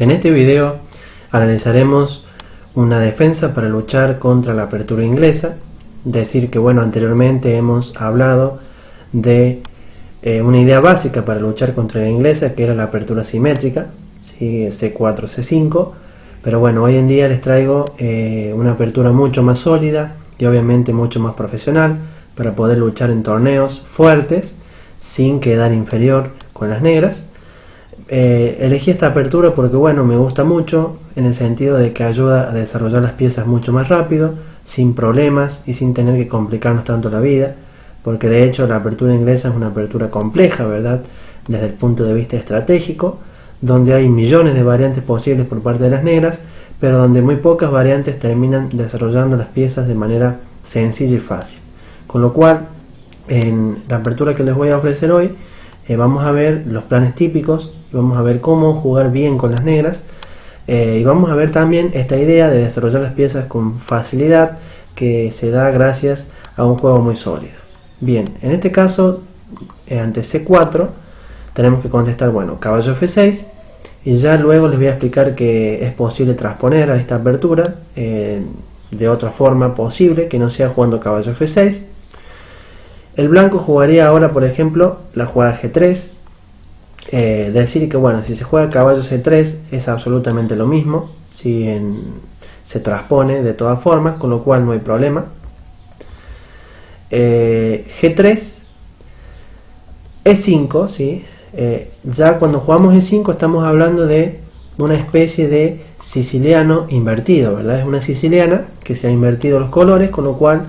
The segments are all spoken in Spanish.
En este video analizaremos una defensa para luchar contra la apertura inglesa. Decir que anteriormente hemos hablado de una idea básica para luchar contra la inglesa, que era la apertura simétrica, ¿sí? C4, C5, pero hoy en día les traigo una apertura mucho más sólida y obviamente mucho más profesional para poder luchar en torneos fuertes sin quedar inferior con las negras. Elegí esta apertura porque me gusta mucho en el sentido de que ayuda a desarrollar las piezas mucho más rápido, sin problemas y sin tener que complicarnos tanto la vida, porque de hecho la apertura inglesa es una apertura compleja, ¿verdad? Desde el punto de vista estratégico, donde hay millones de variantes posibles por parte de las negras, pero donde muy pocas variantes terminan desarrollando las piezas de manera sencilla y fácil. Con lo cual, en la apertura que les voy a ofrecer hoy, vamos a ver los planes típicos, vamos a ver cómo jugar bien con las negras, y vamos a ver también esta idea de desarrollar las piezas con facilidad que se da gracias a un juego muy sólido. Bien, en este caso, ante C4, tenemos que contestar, caballo F6, y ya luego les voy a explicar que es posible transponer a esta apertura de otra forma posible, que no sea jugando caballo F6. El blanco jugaría ahora, por ejemplo, la jugada G3. Decir que si se juega caballo C3 es absolutamente lo mismo, se transpone de todas formas, con lo cual no hay problema. G3, E5, ¿sí? Ya cuando jugamos E5 estamos hablando de una especie de siciliano invertido, ¿verdad? Es una siciliana que se ha invertido los colores, con lo cual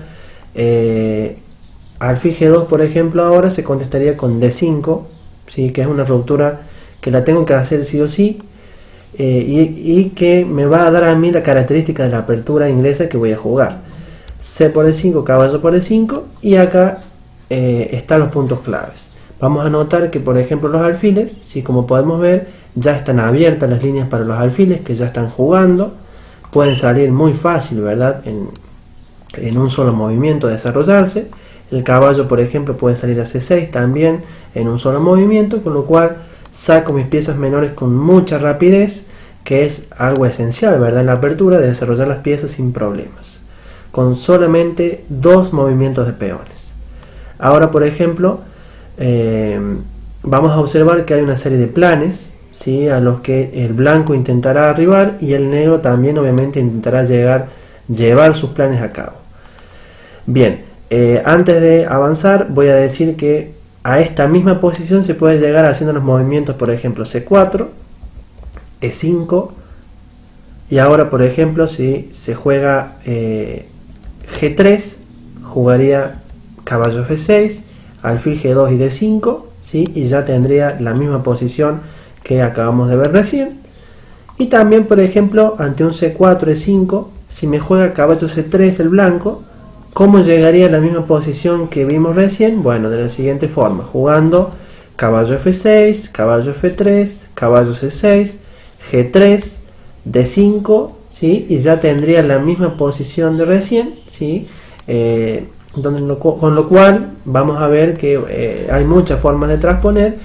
alfil G2, por ejemplo, ahora se contestaría con D5, ¿sí? Que es una ruptura que la tengo que hacer sí o sí, y que me va a dar a mí la característica de la apertura inglesa que voy a jugar. C por E5, caballo por E5, y acá están los puntos claves. Vamos a notar que, por ejemplo, los alfiles, como podemos ver, ya están abiertas las líneas para los alfiles que ya están jugando. Pueden salir muy fácil, ¿verdad? En un solo movimiento desarrollarse. El caballo, por ejemplo, puede salir a C6 también en un solo movimiento, con lo cual saco mis piezas menores con mucha rapidez, que es algo esencial, ¿verdad? En la apertura, de desarrollar las piezas sin problemas, con solamente dos movimientos de peones. Ahora, por ejemplo, vamos a observar que hay una serie de planes, ¿sí? A los que el blanco intentará arribar y el negro también obviamente intentará llevar sus planes a cabo. Bien, antes de avanzar voy a decir que a esta misma posición se puede llegar haciendo los movimientos, por ejemplo, C4, E5, y ahora, por ejemplo, si se juega G3, jugaría caballo F6, alfil G2 y D5, ¿sí? Y ya tendría la misma posición que acabamos de ver recién. Y también, por ejemplo, ante un C4, E5, si me juega caballo C3 el blanco, ¿cómo llegaría a la misma posición que vimos recién? De la siguiente forma, jugando caballo F6, caballo F3, caballo C6, G3, D5, ¿sí? Y ya tendría la misma posición de recién, ¿sí? Con lo cual vamos a ver que hay muchas formas de transponer,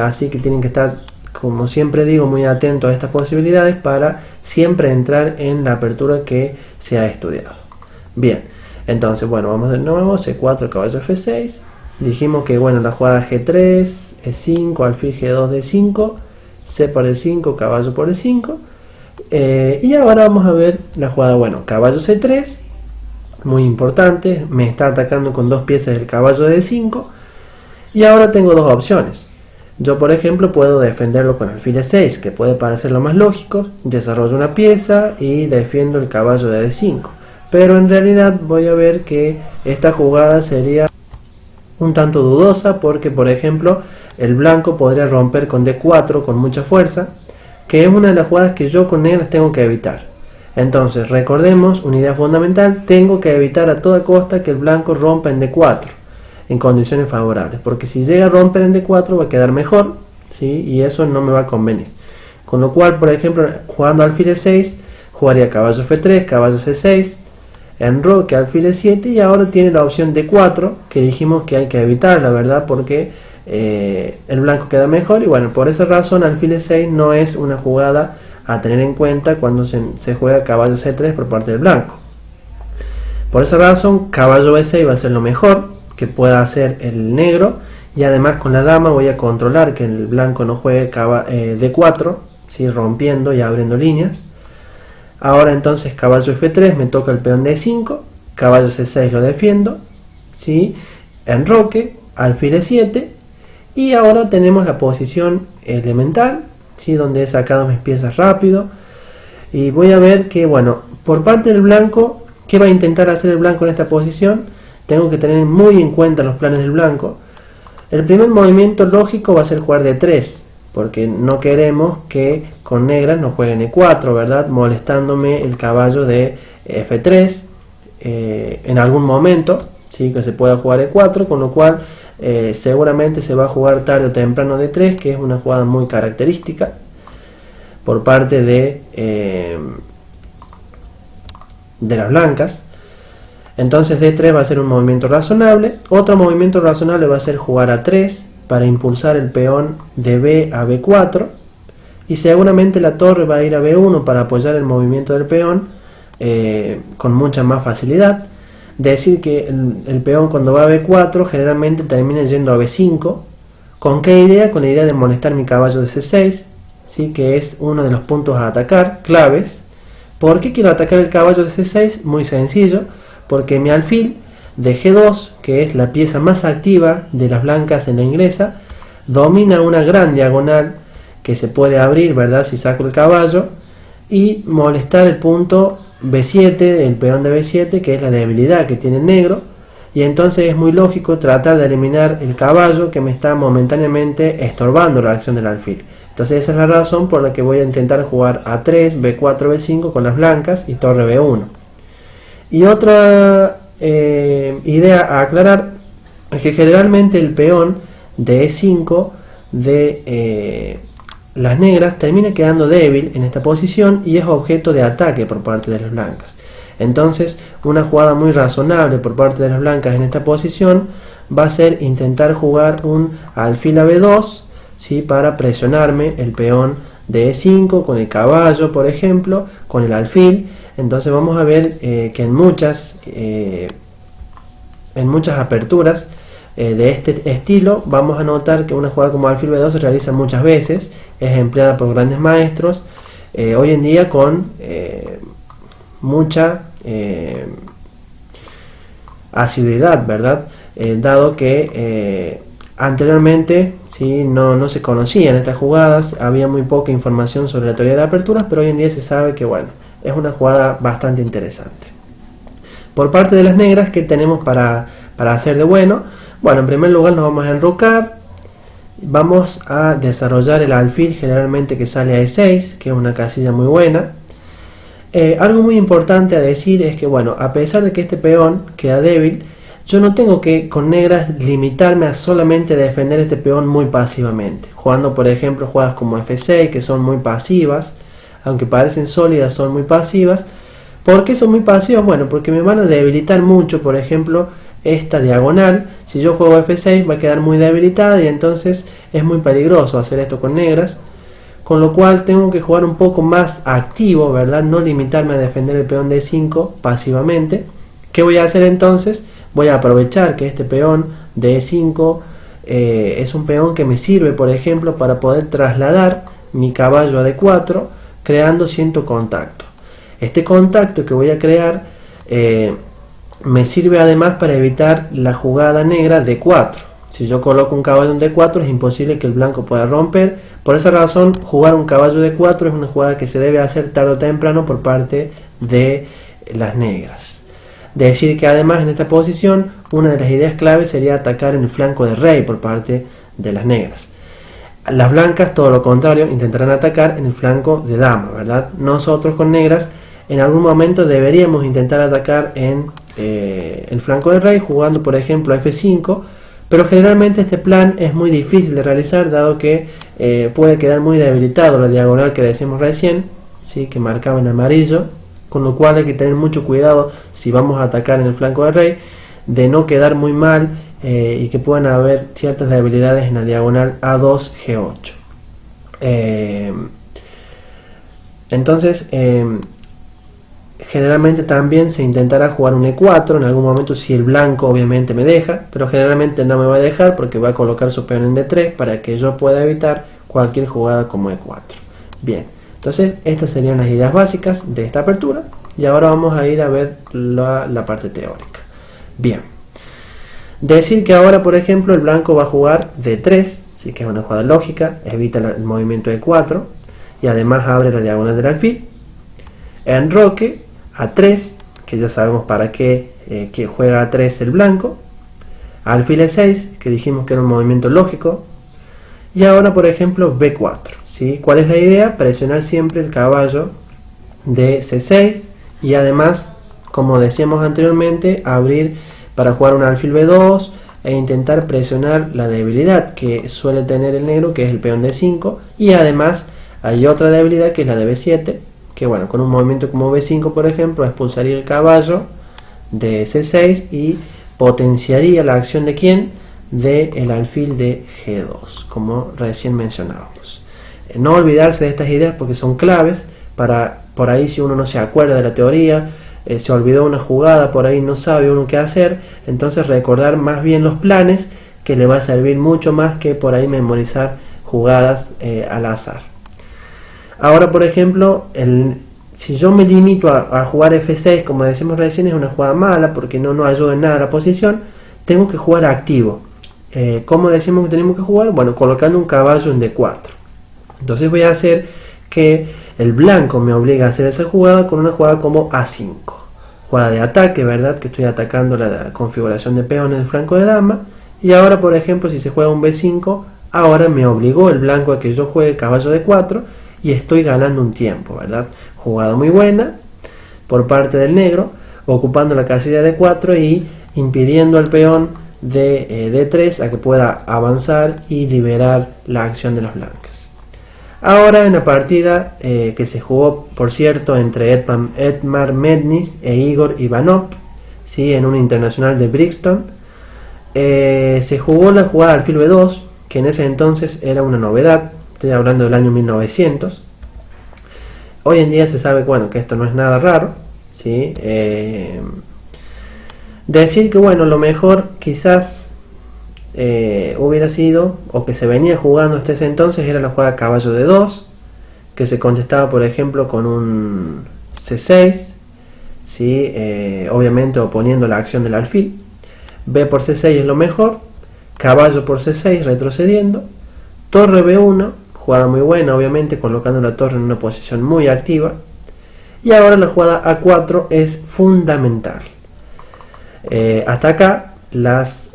así que tienen que estar, como siempre digo, muy atentos a estas posibilidades para siempre entrar en la apertura que se ha estudiado. Bien, entonces vamos de nuevo, C4, caballo F6, dijimos que la jugada G3, E5, alfil G2, D5, C por E5, caballo por E5, y ahora vamos a ver la jugada, caballo C3, muy importante, me está atacando con dos piezas el caballo de D5, y ahora tengo dos opciones. Yo, por ejemplo, puedo defenderlo con alfil E6, que puede parecer lo más lógico, desarrollo una pieza y defiendo el caballo de D5, pero en realidad voy a ver que esta jugada sería un tanto dudosa, porque, por ejemplo, el blanco podría romper con D4 con mucha fuerza, que es una de las jugadas que yo con negras tengo que evitar. Entonces, recordemos una idea fundamental: tengo que evitar a toda costa que el blanco rompa en D4 en condiciones favorables, porque si llega a romper en D4 va a quedar mejor, ¿sí? Y eso no me va a convenir. Con lo cual, por ejemplo, jugando alfil E6, jugaría caballo F3, caballo C6, enroque alfil E7, y ahora tiene la opción D4, que dijimos que hay que evitar, la verdad, porque el blanco queda mejor, y bueno, por esa razón alfil E6 no es una jugada a tener en cuenta cuando se juega caballo C3 por parte del blanco. Por esa razón caballo B6 va a ser lo mejor que pueda hacer el negro, y además con la dama voy a controlar que el blanco no juegue D4, ¿sí? Rompiendo y abriendo líneas. Ahora entonces caballo F3, me toca el peón D5, caballo C6 lo defiendo, ¿sí? Enroque, alfil E7, y ahora tenemos la posición elemental, ¿sí? Donde he sacado mis piezas rápido, y voy a ver que, bueno, por parte del blanco, ¿qué va a intentar hacer el blanco en esta posición? Tengo que tener muy en cuenta los planes del blanco. El primer movimiento lógico va a ser jugar D3, porque no queremos que con negras nos jueguen E4, ¿verdad? Molestándome el caballo de F3 en algún momento, ¿sí? Que se pueda jugar E4, con lo cual seguramente se va a jugar tarde o temprano D3, que es una jugada muy característica por parte de las blancas. Entonces D3 va a ser un movimiento razonable. Otro movimiento razonable va a ser jugar A3 para impulsar el peón de B a B4, y seguramente la torre va a ir a B1 para apoyar el movimiento del peón con mucha más facilidad. Decir que el peón cuando va a B4 generalmente termina yendo a B5. ¿Con qué idea? Con la idea de molestar mi caballo de C6, ¿sí? Que es uno de los puntos a atacar, claves. ¿Por qué quiero atacar el caballo de C6? Muy sencillo, porque mi alfil de G2, que es la pieza más activa de las blancas en la inglesa, domina una gran diagonal que se puede abrir, ¿verdad? Si saco el caballo, y molestar el punto B7, el peón de B7, que es la debilidad que tiene el negro, y entonces es muy lógico tratar de eliminar el caballo que me está momentáneamente estorbando la acción del alfil. Entonces esa es la razón por la que voy a intentar jugar A3, B4, B5 con las blancas y torre B1. Y otra idea a aclarar es que generalmente el peón de E5 de las negras termina quedando débil en esta posición y es objeto de ataque por parte de las blancas. Entonces una jugada muy razonable por parte de las blancas en esta posición va a ser intentar jugar un alfil a B2, ¿sí? Para presionarme el peón de E5 con el caballo, por ejemplo, con el alfil. Entonces vamos a ver que en muchas aperturas de este estilo vamos a notar que una jugada como alfil B2 se realiza muchas veces, es empleada por grandes maestros hoy en día con mucha asiduidad, ¿verdad? Dado que anteriormente ¿sí? no se conocían estas jugadas, había muy poca información sobre la teoría de aperturas, pero hoy en día se sabe que, bueno, es una jugada bastante interesante. Por parte de las negras, ¿qué tenemos para hacer de bueno? Bueno, en primer lugar nos vamos a enrocar, vamos a desarrollar el alfil generalmente que sale a E6, que es una casilla muy buena. Algo muy importante a decir es que, bueno, a pesar de que este peón queda débil, yo no tengo que con negras limitarme a solamente defender este peón muy pasivamente, jugando por ejemplo jugadas como F6, que son muy pasivas, aunque parecen sólidas, son muy pasivas. ¿Por qué son muy pasivas? Bueno, porque me van a debilitar mucho, por ejemplo, esta diagonal. Si yo juego F6 va a quedar muy debilitada y entonces es muy peligroso hacer esto con negras, con lo cual tengo que jugar un poco más activo, ¿verdad? No limitarme a defender el peón de E5 pasivamente. ¿Qué voy a hacer entonces? Voy a aprovechar que este peón de E5 es un peón que me sirve, por ejemplo, para poder trasladar mi caballo a D4, creando cierto contacto. Este contacto que voy a crear me sirve además para evitar la jugada negra D4. Si yo coloco un caballo en D4 es imposible que el blanco pueda romper. Por esa razón, jugar un caballo D4 es una jugada que se debe hacer tarde o temprano por parte de las negras. Decir que además en esta posición una de las ideas claves sería atacar en el flanco de rey por parte de las negras. Las blancas, todo lo contrario, intentarán atacar en el flanco de dama, ¿verdad? Nosotros con negras en algún momento deberíamos intentar atacar en el flanco de rey jugando por ejemplo a F5, pero generalmente este plan es muy difícil de realizar dado que puede quedar muy debilitado la diagonal que decíamos recién, ¿sí? Que marcaba en amarillo, con lo cual hay que tener mucho cuidado si vamos a atacar en el flanco de rey de no quedar muy mal y que puedan haber ciertas debilidades en la diagonal A2, G8. Entonces, generalmente también se intentará jugar un E4 en algún momento si el blanco obviamente me deja, pero generalmente no me va a dejar porque va a colocar su peón en D3 para que yo pueda evitar cualquier jugada como E4. Bien, entonces estas serían las ideas básicas de esta apertura y ahora vamos a ir a ver la parte teórica. Bien, decir que ahora por ejemplo el blanco va a jugar D3, sí que es una jugada lógica, evita el movimiento E4 y además abre la diagonal del alfil. Enroque A3, que ya sabemos para qué que juega A3 el blanco. Alfil E6, que dijimos que era un movimiento lógico. Y ahora por ejemplo B4, ¿sí? ¿Cuál es la idea? Presionar siempre el caballo de C6 y además, como decíamos anteriormente, abrir para jugar un alfil B2 e intentar presionar la debilidad que suele tener el negro, que es el peón D5, y además hay otra debilidad que es la de B7, que bueno, con un movimiento como B5 por ejemplo, expulsaría el caballo de C6 y potenciaría la acción de ¿quién? De el alfil de G2, como recién mencionábamos. No olvidarse de estas ideas porque son claves para, por ahí si uno no se acuerda de la teoría, se olvidó una jugada, por ahí no sabe uno qué hacer, entonces recordar más bien los planes, que le va a servir mucho más que por ahí memorizar jugadas al azar. Ahora por ejemplo, si yo me limito a jugar F6, como decimos recién, es una jugada mala porque no ayuda en nada a la posición. Tengo que jugar activo. ¿Cómo decimos que tenemos que jugar? Bueno, colocando un caballo en D4. Entonces voy a hacer que el blanco me obliga a hacer esa jugada con una jugada como A5. Jugada de ataque, ¿verdad? Que estoy atacando la configuración de peones del flanco de dama. Y ahora por ejemplo, si se juega un B5, ahora me obligó el blanco a que yo juegue caballo D4 y estoy ganando un tiempo, ¿verdad? Jugada muy buena por parte del negro, ocupando la casilla de D4 y impidiendo al peón de D3 a que pueda avanzar y liberar la acción de las blancas. Ahora en la partida que se jugó, por cierto, entre Edmar Mednis e Igor Ivanov, ¿sí? En un internacional de Brixton, se jugó la jugada alfil B2, que en ese entonces era una novedad. Estoy hablando del año 1900. Hoy en día se sabe, bueno, que esto no es nada raro, ¿sí? Decir que, bueno, lo mejor quizás hubiera sido, o que se venía jugando hasta ese entonces, era la jugada caballo de 2, que se contestaba, por ejemplo, con un C6, ¿sí? Obviamente oponiendo la acción del alfil. B por C6 es lo mejor, caballo por C6 retrocediendo, torre B1, jugada muy buena, obviamente, colocando la torre en una posición muy activa. Y ahora la jugada A4 es fundamental. Hasta acá las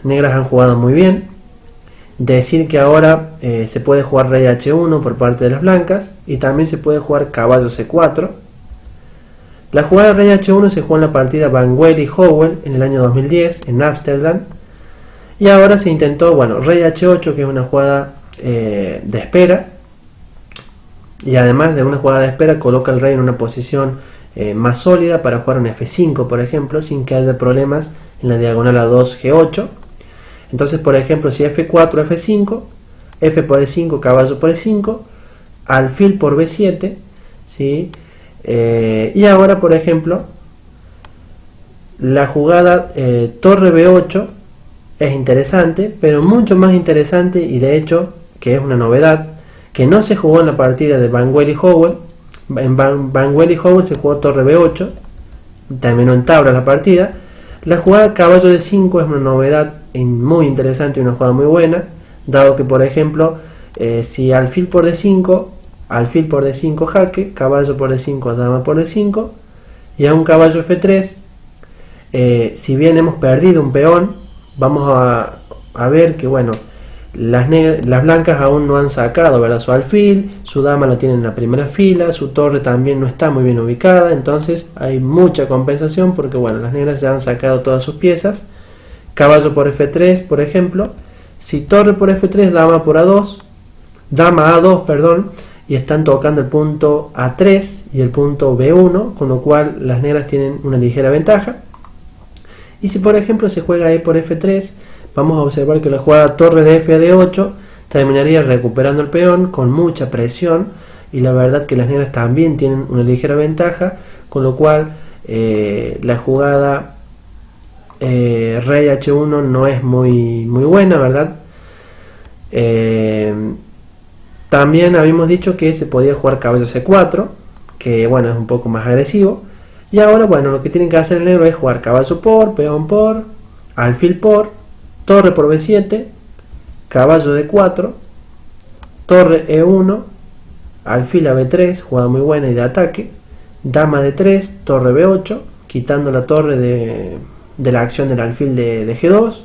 negras han jugado muy bien. Decir que ahora se puede jugar rey H1 por parte de las blancas y también se puede jugar caballo C4. La jugada rey H1 se jugó en la partida Van Weil y Howell en el año 2010 en Ámsterdam. Y ahora se intentó, bueno, rey H8, que es una jugada de espera, y además de una jugada de espera coloca al rey en una posición más sólida para jugar un F5 por ejemplo, sin que haya problemas en la diagonal A2 G8. Entonces por ejemplo, si F4 F5, F por E5, caballo por E5, alfil por B7, ¿sí? Y ahora por ejemplo la jugada torre B8 es interesante, pero mucho más interesante, y de hecho que es una novedad que no se jugó en la partida de Van Weil y Howell. En Van Weil y Howell se jugó torre B8, terminó en tabla la partida. La jugada caballo de 5 es una novedad muy interesante y una jugada muy buena, dado que por ejemplo si alfil por D5, alfil por D5 jaque, caballo por D5, dama por D5, y a un caballo F3, si bien hemos perdido un peón, vamos a ver que bueno, las blancas aún no han sacado, ¿verdad?, su alfil, su dama la tiene en la primera fila, su torre también no está muy bien ubicada, entonces hay mucha compensación porque bueno, las negras ya han sacado todas sus piezas. Caballo por F3 por ejemplo, si torre por F3, dama por A2, dama A2, perdón, y están tocando el punto A3 y el punto B1, con lo cual las negras tienen una ligera ventaja. Y si por ejemplo se juega E por F3, vamos a observar que la jugada torre de F a D8 terminaría recuperando el peón con mucha presión, y la verdad que las negras también tienen una ligera ventaja, con lo cual la jugada rey H1 no es muy buena, ¿verdad? También habíamos dicho que se podía jugar caballo C4, que bueno, es un poco más agresivo. Y ahora, bueno, lo que tienen que hacer el negro es jugar caballo por, peón por, alfil por, torre por B7, caballo D4, torre E1, alfil a B3, jugada muy buena y de ataque, dama D3, torre B8, quitando la torre de la acción del alfil de G2,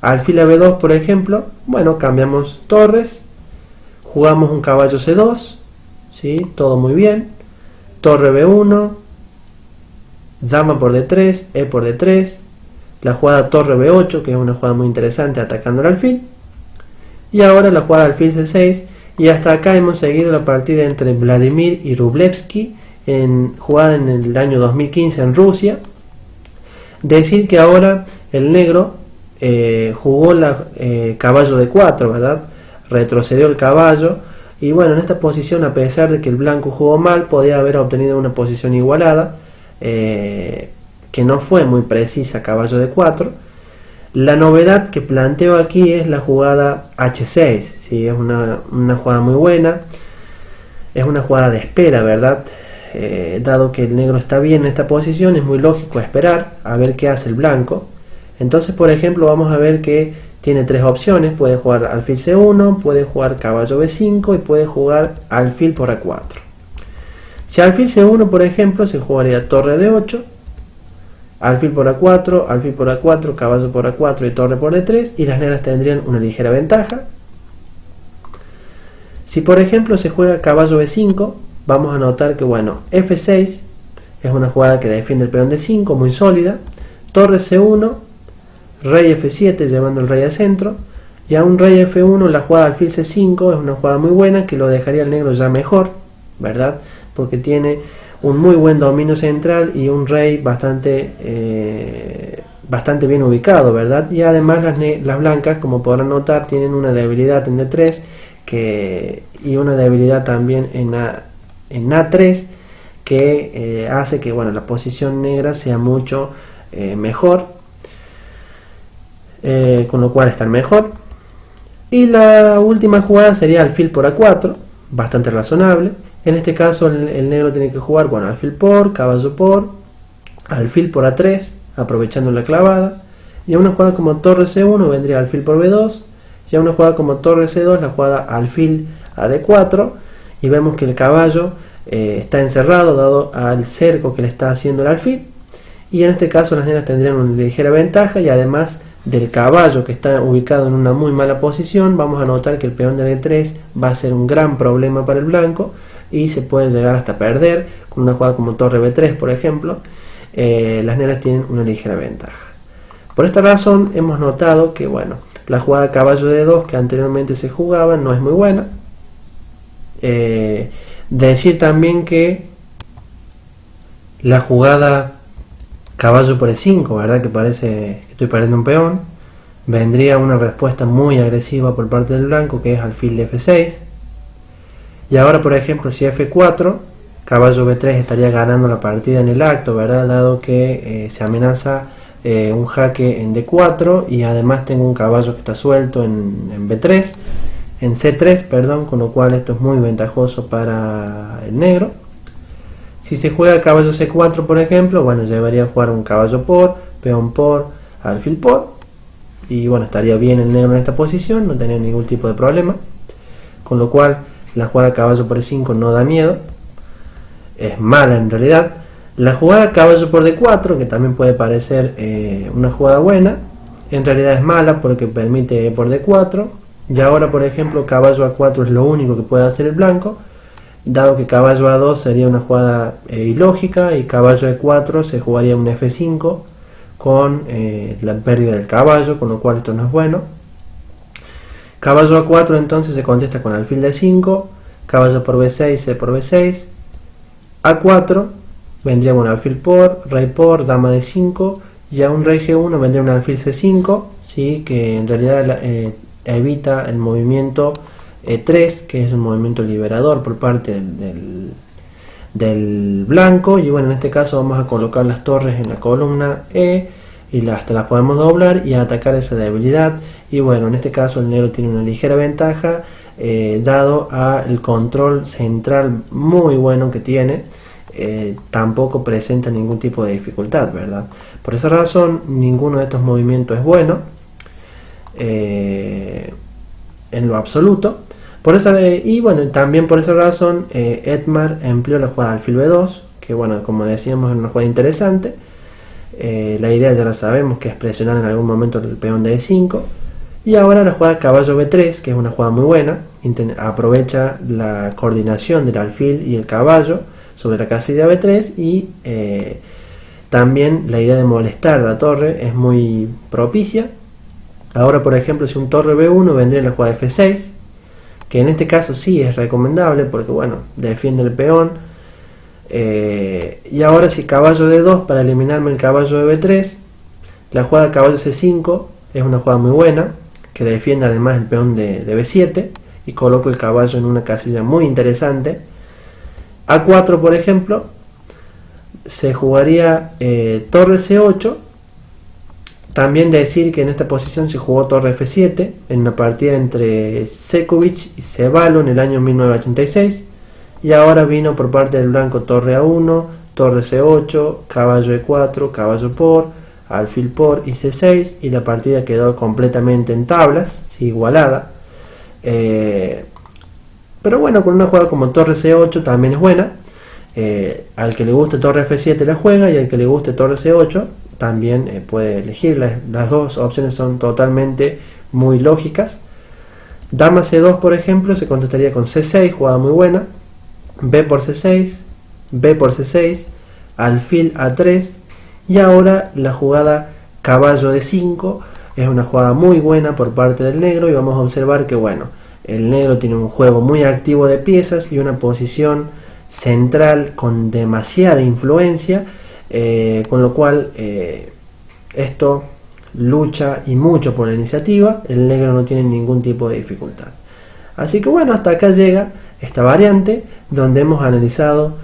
alfil a B2 por ejemplo. Bueno, cambiamos torres, jugamos un caballo C2, ¿sí? Todo muy bien, torre B1, dama por D3, E por D3, la jugada torre B8, que es una jugada muy interesante atacando el alfil, y ahora la jugada alfil C6. Y hasta acá hemos seguido la partida entre Vladimir y Wrublewski, jugada en el año 2015 en Rusia. Decir que ahora el negro jugó caballo D4, ¿verdad? Retrocedió el caballo, y bueno, en esta posición, a pesar de que el blanco jugó mal, podía haber obtenido una posición igualada, que no fue muy precisa, caballo D4. La novedad que planteo aquí es la jugada H6, ¿sí? Es una jugada muy buena, es una jugada de espera, ¿verdad? Dado que el negro está bien en esta posición, es muy lógico esperar a ver qué hace el blanco. Entonces, por ejemplo, vamos a ver que tiene tres opciones: puede jugar alfil C1, puede jugar caballo B5 y puede jugar alfil por A4. Si alfil C1, por ejemplo, se jugaría torre D8, alfil por A4, alfil por A4, caballo por A4 y torre por D3, y las negras tendrían una ligera ventaja. Si por ejemplo se juega caballo B5, vamos a notar que bueno, F6 es una jugada que defiende el peón D5, muy sólida, torre C1, rey F7 llevando el rey al centro, y a un rey F1 la jugada alfil C5 es una jugada muy buena que lo dejaría el negro ya mejor, ¿verdad? Porque tiene un muy buen dominio central y un rey bastante bien ubicado, ¿verdad? Y además las blancas, como podrán notar, tienen una debilidad en D3 y una debilidad también en A3, que hace que bueno, la posición negra sea mucho mejor, con lo cual están mejor. Y la última jugada sería alfil por A4, bastante razonable. En este caso el negro tiene que jugar, bueno, alfil por, caballo por, alfil por A3, aprovechando la clavada, y a una jugada como torre C1 vendría alfil por B2, y a una jugada como torre C2 la jugada alfil a D4, y vemos que el caballo está encerrado dado al cerco que le está haciendo el alfil, y en este caso las negras tendrían una ligera ventaja, y además del caballo que está ubicado en una muy mala posición, vamos a notar que el peón de D3 va a ser un gran problema para el blanco, y se puede llegar hasta perder con una jugada como torre B3, por ejemplo. Las negras tienen una ligera ventaja. Por esta razón hemos notado que bueno, la jugada caballo D2 que anteriormente se jugaba no es muy buena. Decir también que la jugada caballo por E5, ¿verdad? Que parece que estoy perdiendo un peón, vendría una respuesta muy agresiva por parte del blanco, que es alfil de F6. Y ahora, por ejemplo, si F4, caballo B3 estaría ganando la partida en el acto, ¿verdad? Dado que se amenaza un jaque en D4, y además tengo un caballo que está suelto en B3, en C3, perdón, con lo cual esto es muy ventajoso para el negro. Si se juega caballo C4, por ejemplo, bueno, llevaría a jugar un caballo por, peón por, alfil por, y bueno, estaría bien el negro en esta posición, no tendría ningún tipo de problema, con lo cual la jugada caballo por E5 no da miedo, es mala en realidad. La jugada caballo por D4, que también puede parecer una jugada buena, en realidad es mala porque permite por D4, y ahora por ejemplo caballo A4 es lo único que puede hacer el blanco, dado que caballo A2 sería una jugada ilógica, y caballo E4 se jugaría un F5 con la pérdida del caballo, con lo cual esto no es bueno. Caballo A4 entonces se contesta con alfil D5, caballo por B6, C por B6, A4, vendría con alfil por, rey por, dama D5, Ya un rey G1 vendría un alfil C5, ¿sí? Que en realidad evita el movimiento E3, que es un movimiento liberador por parte del blanco. Y bueno, en este caso vamos a colocar las torres en la columna E y hasta las podemos doblar y atacar esa debilidad. Y bueno, en este caso el negro tiene una ligera ventaja dado al control central muy bueno que tiene. Tampoco presenta ningún tipo de dificultad, ¿verdad? Por esa razón ninguno de estos movimientos es bueno en lo absoluto. Y bueno, también por esa razón Edmar empleó la jugada alfil B2, que bueno, como decíamos, es una jugada interesante. La idea ya la sabemos, que es presionar en algún momento el peón de E5. Y ahora la jugada caballo B3, que es una jugada muy buena, aprovecha la coordinación del alfil y el caballo sobre la casilla B3 y también la idea de molestar a la torre es muy propicia. Ahora, por ejemplo, si un torre B1 vendría la jugada F6, que en este caso sí es recomendable porque bueno, defiende el peón. Y ahora si caballo D2 para eliminarme el caballo de B3, la jugada caballo C5 es una jugada muy buena, que defiende además el peón de B7 y coloco el caballo en una casilla muy interesante. A4, por ejemplo, se jugaría torre C8. También decir que en esta posición se jugó torre F7 en una partida entre Sekovic y Cevalo en el año 1986. Y ahora vino por parte del blanco torre A1, torre C8, caballo E4, caballo por, alfil por y C6. Y la partida quedó completamente en tablas, ¿sí? Igualada. Pero bueno, con una jugada como torre C8 también es buena. Al que le guste torre F7 la juega, y al que le guste torre C8 también puede elegir. Las dos opciones son totalmente muy lógicas. Dama C2, por ejemplo, se contestaría con C6, jugada muy buena. B por C6, B por C6, alfil A3. Y ahora la jugada caballo D5 es una jugada muy buena por parte del negro, y vamos a observar que bueno, el negro tiene un juego muy activo de piezas y una posición central con demasiada influencia, con lo cual esto lucha y mucho por la iniciativa. El negro no tiene ningún tipo de dificultad. Así que bueno, hasta acá llega esta variante donde hemos analizado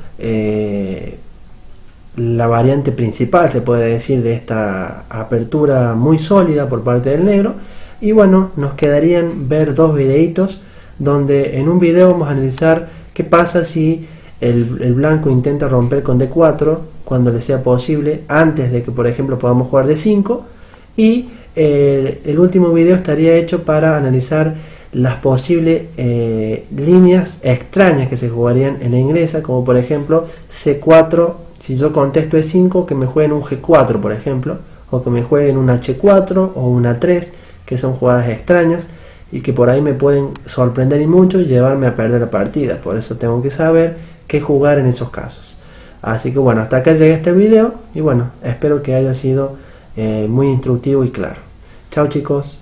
la variante principal, se puede decir, de esta apertura muy sólida por parte del negro. Y bueno, nos quedarían ver dos videitos donde en un video vamos a analizar qué pasa si el blanco intenta romper con D4 cuando le sea posible, antes de que por ejemplo podamos jugar D5. Y el último video estaría hecho para analizar las posibles líneas extrañas que se jugarían en la inglesa, como por ejemplo C4, si yo contesto E5, que me jueguen un G4 por ejemplo, o que me jueguen un H4 o un A3, que son jugadas extrañas y que por ahí me pueden sorprender y mucho y llevarme a perder la partida. Por eso tengo que saber qué jugar en esos casos. Así que bueno, hasta acá llega este video y bueno, espero que haya sido muy instructivo y claro. Chao chicos.